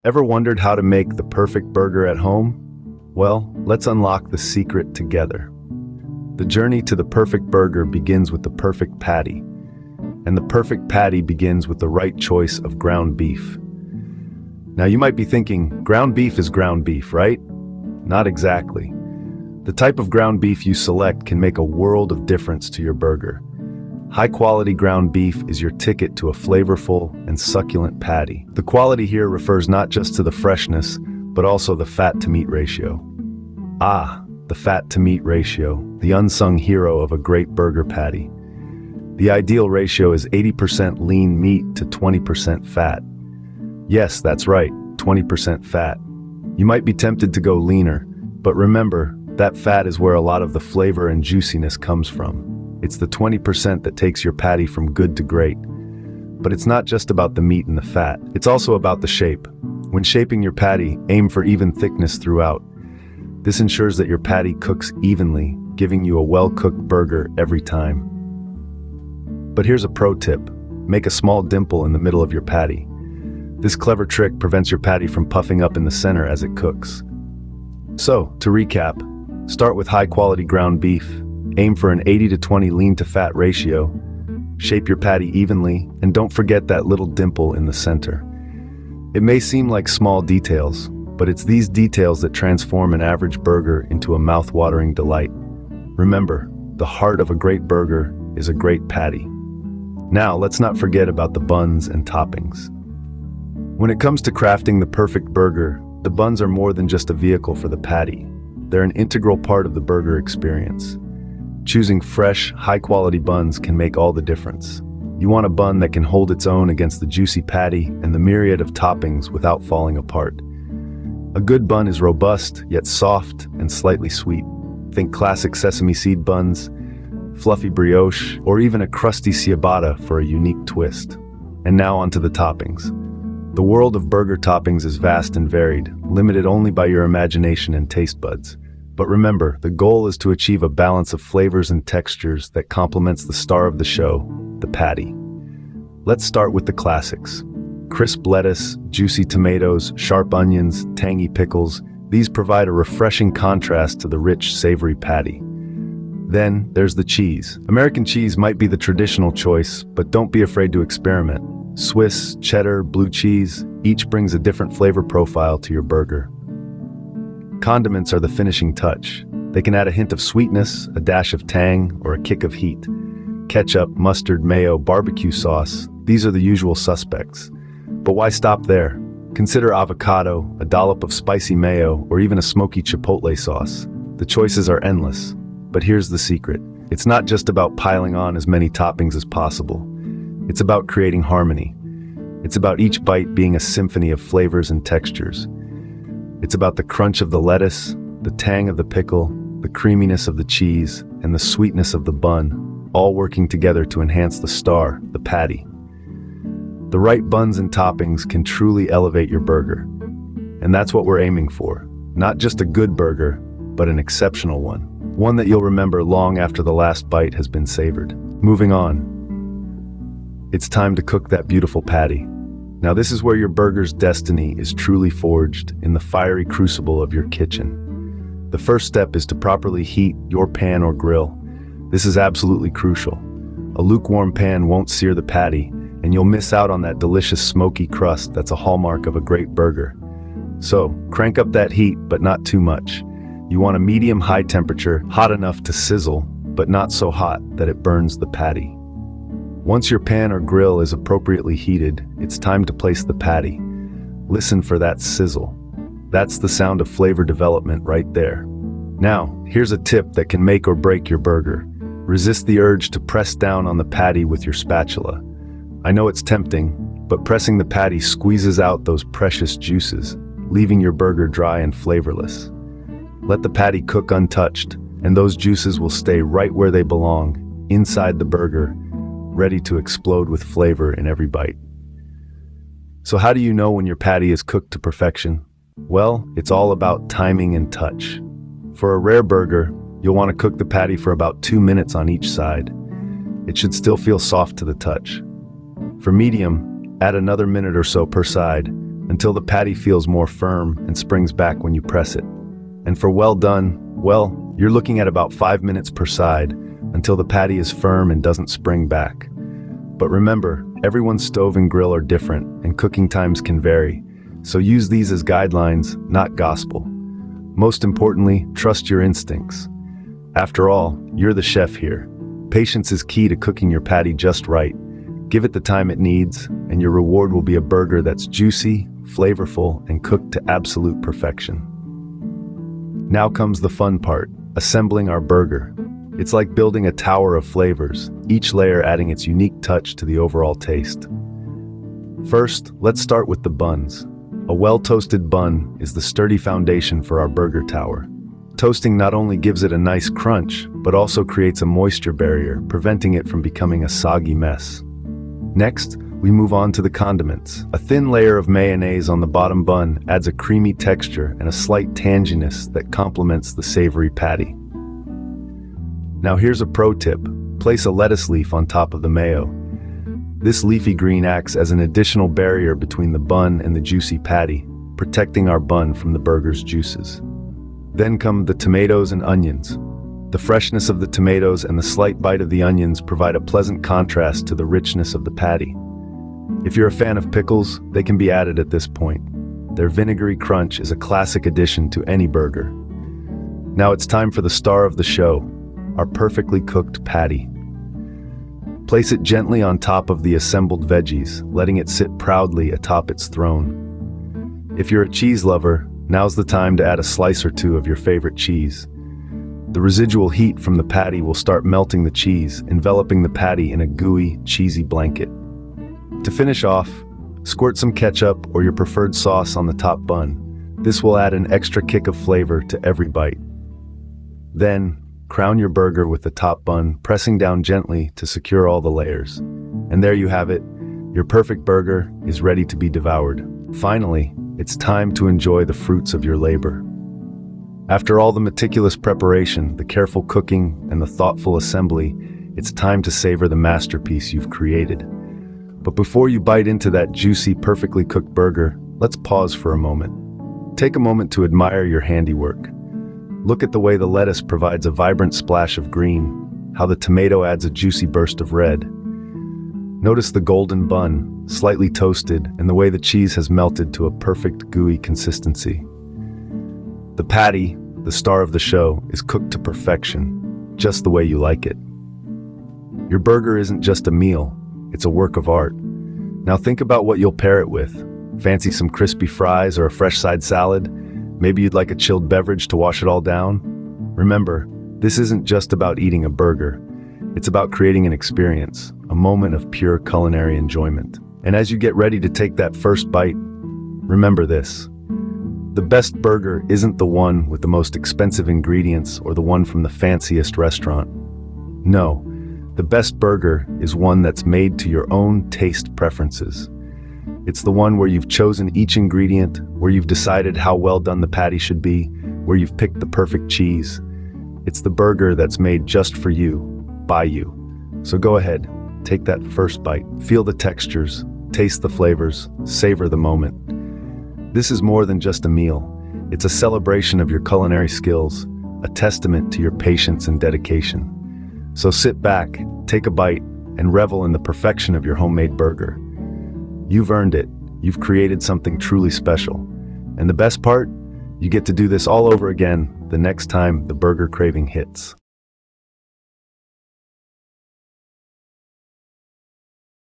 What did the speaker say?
Ever wondered how to make the perfect burger at home? Well, let's unlock the secret together. The journey to the perfect burger begins with the perfect patty, and the perfect patty begins with the right choice of ground beef. Now you might be thinking, ground beef is ground beef, right? Not exactly. The type of ground beef you select can make a world of difference to your burger. High-quality ground beef is your ticket to a flavorful and succulent patty. The quality here refers not just to the freshness, but also the fat-to-meat ratio. The fat-to-meat ratio, the unsung hero of a great burger patty. The ideal ratio is 80% lean meat to 20% fat. Yes, that's right, 20% fat. You might be tempted to go leaner, but remember, that fat is where a lot of the flavor and juiciness comes from. It's the 20% that takes your patty from good to great. But it's not just about the meat and the fat. It's also about the shape. When shaping your patty, aim for even thickness throughout. This ensures that your patty cooks evenly, giving you a well-cooked burger every time. But here's a pro tip. Make a small dimple in the middle of your patty. This clever trick prevents your patty from puffing up in the center as it cooks. So, to recap, start with high-quality ground beef. Aim for an 80 to 20 lean to fat ratio. Shape your patty evenly, and don't forget that little dimple in the center. It may seem like small details, but it's these details that transform an average burger into a mouth-watering delight. Remember, the heart of a great burger is a great patty. Now, let's not forget about the buns and toppings. When it comes to crafting the perfect burger, the buns are more than just a vehicle for the patty. They're an integral part of the burger experience. Choosing fresh, high-quality buns can make all the difference. You want a bun that can hold its own against the juicy patty and the myriad of toppings without falling apart. A good bun is robust, yet soft and slightly sweet. Think classic sesame seed buns, fluffy brioche, or even a crusty ciabatta for a unique twist. And now onto the toppings. The world of burger toppings is vast and varied, limited only by your imagination and taste buds. But remember, the goal is to achieve a balance of flavors and textures that complements the star of the show, the patty. Let's start with the classics. Crisp lettuce, juicy tomatoes, sharp onions, tangy pickles. These provide a refreshing contrast to the rich, savory patty. Then, there's the cheese. American cheese might be the traditional choice, but don't be afraid to experiment. Swiss, cheddar, blue cheese, each brings a different flavor profile to your burger. Condiments are the finishing touch. They can add a hint of sweetness, a dash of tang, or a kick of heat. Ketchup, mustard, mayo, barbecue sauce, these are the usual suspects. But why stop there? Consider avocado, a dollop of spicy mayo, or even a smoky chipotle sauce. The choices are endless. But here's the secret. It's not just about piling on as many toppings as possible. It's about creating harmony. It's about each bite being a symphony of flavors and textures. It's about the crunch of the lettuce, the tang of the pickle, the creaminess of the cheese, and the sweetness of the bun, all working together to enhance the star, the patty. The right buns and toppings can truly elevate your burger. And that's what we're aiming for. Not just a good burger, but an exceptional one. One that you'll remember long after the last bite has been savored. Moving on. It's time to cook that beautiful patty. Now this is where your burger's destiny is truly forged in the fiery crucible of your kitchen. The first step is to properly heat your pan or grill. This is absolutely crucial. A lukewarm pan won't sear the patty, and you'll miss out on that delicious smoky crust that's a hallmark of a great burger. So, crank up that heat, but not too much. You want a medium-high temperature, hot enough to sizzle, but not so hot that it burns the patty. Once your pan or grill is appropriately heated, it's time to place the patty. Listen for that sizzle. That's the sound of flavor development right there. Now, here's a tip that can make or break your burger. Resist the urge to press down on the patty with your spatula. I know it's tempting, but pressing the patty squeezes out those precious juices, leaving your burger dry and flavorless. Let the patty cook untouched, and those juices will stay right where they belong, inside the burger, ready to explode with flavor in every bite. So how do you know when your patty is cooked to perfection? Well, it's all about timing and touch. For a rare burger, you'll want to cook the patty for about 2 minutes on each side. It should still feel soft to the touch. For medium, add another minute or so per side, until the patty feels more firm and springs back when you press it. And for well done, well, you're looking at about 5 minutes per side until the patty is firm and doesn't spring back. But remember, everyone's stove and grill are different and cooking times can vary, so use these as guidelines, not gospel. Most importantly, trust your instincts. After all, you're the chef here. Patience is key to cooking your patty just right. Give it the time it needs, and your reward will be a burger that's juicy, flavorful, and cooked to absolute perfection. Now comes the fun part, assembling our burger. It's like building a tower of flavors, each layer adding its unique touch to the overall taste. First, let's start with the buns. A well-toasted bun is the sturdy foundation for our burger tower. Toasting not only gives it a nice crunch, but also creates a moisture barrier, preventing it from becoming a soggy mess. Next, we move on to the condiments. A thin layer of mayonnaise on the bottom bun adds a creamy texture and a slight tanginess that complements the savory patty. Now here's a pro tip. Place a lettuce leaf on top of the mayo. This leafy green acts as an additional barrier between the bun and the juicy patty, protecting our bun from the burger's juices. Then come the tomatoes and onions. The freshness of the tomatoes and the slight bite of the onions provide a pleasant contrast to the richness of the patty. If you're a fan of pickles, they can be added at this point. Their vinegary crunch is a classic addition to any burger. Now it's time for the star of the show, our perfectly cooked patty. Place it gently on top of the assembled veggies, letting it sit proudly atop its throne. If you're a cheese lover, now's the time to add a slice or two of your favorite cheese. The residual heat from the patty will start melting the cheese, enveloping the patty in a gooey, cheesy blanket. To finish off, squirt some ketchup or your preferred sauce on the top bun. This will add an extra kick of flavor to every bite. Then, crown your burger with the top bun, pressing down gently to secure all the layers. And there you have it. Your perfect burger is ready to be devoured. Finally, it's time to enjoy the fruits of your labor. After all the meticulous preparation, the careful cooking, and the thoughtful assembly, it's time to savor the masterpiece you've created. But before you bite into that juicy, perfectly cooked burger, let's pause for a moment. Take a moment to admire your handiwork. Look at the way the lettuce provides a vibrant splash of green, how the tomato adds a juicy burst of red. Notice the golden bun, slightly toasted, and the way the cheese has melted to a perfect gooey consistency. The patty, the star of the show, is cooked to perfection, just the way you like it. Your burger isn't just a meal, it's a work of art. Now think about what you'll pair it with. Fancy some crispy fries or a fresh side salad? Maybe you'd like a chilled beverage to wash it all down? Remember, this isn't just about eating a burger. It's about creating an experience, a moment of pure culinary enjoyment. And as you get ready to take that first bite, remember this. The best burger isn't the one with the most expensive ingredients or the one from the fanciest restaurant. No, the best burger is one that's made to your own taste preferences. It's the one where you've chosen each ingredient, where you've decided how well done the patty should be, where you've picked the perfect cheese. It's the burger that's made just for you, by you. So go ahead, take that first bite, feel the textures, taste the flavors, savor the moment. This is more than just a meal. It's a celebration of your culinary skills, a testament to your patience and dedication. So sit back, take a bite, and revel in the perfection of your homemade burger. You've earned it. You've created something truly special. And the best part? You get to do this all over again the next time the burger craving hits.